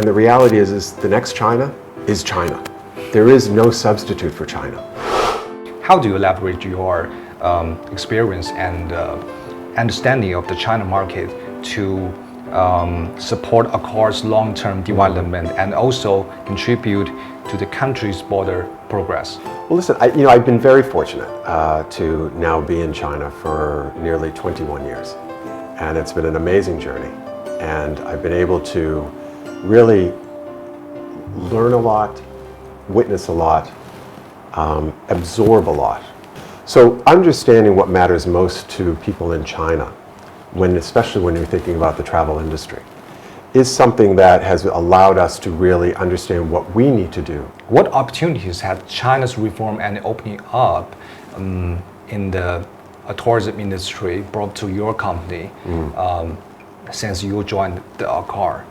And the reality is the next China is China. There is no substitute for China. How do you leverage your experience and understanding of the China market to support Accor's long-term development and also contribute to the country's border progress? Well, listen, I've been very fortunate to now be in China for nearly 21 years. And it's been an amazing journey. And I've been able to really learn a lot, witness a lot, absorb a lot. So understanding what matters most to people in China, especially when you're thinking about the travel industry, is something that has allowed us to really understand what we need to do. What opportunities has China's reform and opening up in the tourism industry brought to your company since you joined the Accor?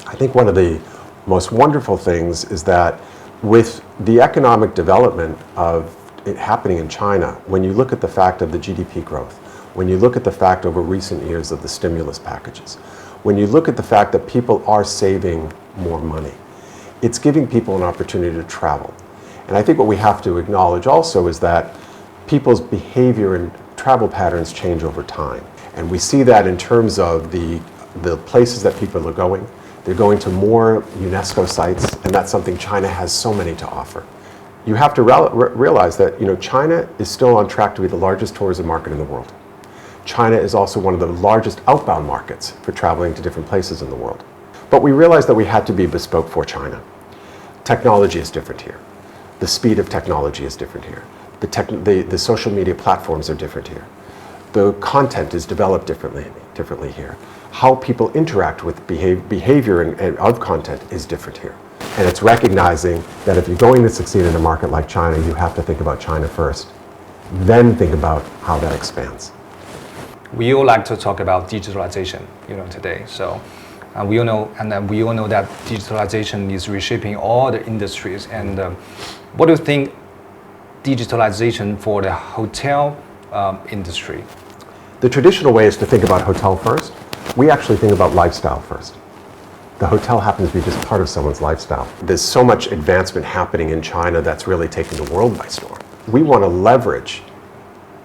I think one of the most wonderful things is that with the economic development of it happening in China, when you look at the fact of the GDP growth, when you look at the fact over recent years of the stimulus packages, when you look at the fact that people are saving more money, it's giving people an opportunity to travel. And I think what we have to acknowledge also is that people's behavior and travel patterns change over time. And we see that in terms of the places that people are going. They're going to more UNESCO sites, and that's something China has so many to offer. You have to realize that China is still on track to be the largest tourism market in the world. China is also one of the largest outbound markets for traveling to different places in the world. But we realized that we had to be bespoke for China. Technology is different here. The speed of technology is different here. The social media platforms are different here. The content is developed differently here. How people interact with behavior and of content is different here. And it's recognizing that if you're going to succeed in a market like China, you have to think about China first, then think about how that expands. We all like to talk about digitalization, today. So we all know that digitalization is reshaping all the industries. And what do you think digitalization for the hotel industry? The traditional way is to think about hotel first. We actually think about lifestyle first. The hotel happens to be just part of someone's lifestyle. There's so much advancement happening in China that's really taking the world by storm. We want to leverage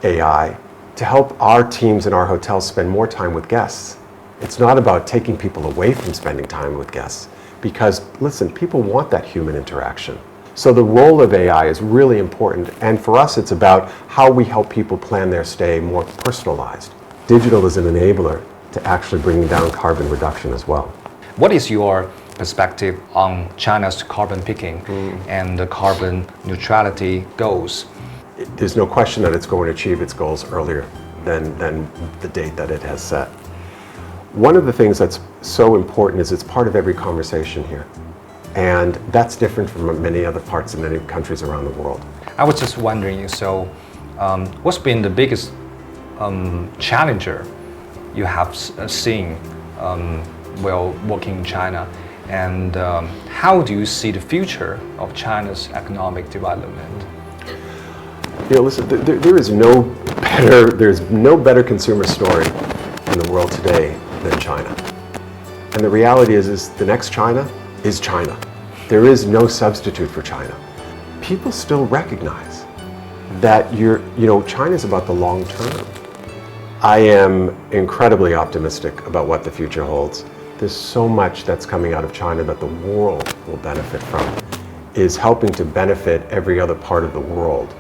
AI to help our teams in our hotels spend more time with guests. It's not about taking people away from spending time with guests because, listen, people want that human interaction. So the role of AI is really important, and for us it's about how we help people plan their stay more personalized. Digital is an enabler to actually bringing down carbon reduction as well. What is your perspective on China's carbon peaking and the carbon neutrality goals? There's no question that it's going to achieve its goals earlier than the date that it has set. One of the things that's so important is it's part of every conversation here. And that's different from many other parts in many countries around the world. I was just wondering, so what's been the biggest challenger you have seen while working in China, and how do you see the future of China's economic development? Listen, there's no better consumer story in the world today than China. And the reality is the next China is China. There is no substitute for China. People still recognize that China's about the long term. I am incredibly optimistic about what the future holds. There's so much that's coming out of China that the world will benefit from, is helping to benefit every other part of the world.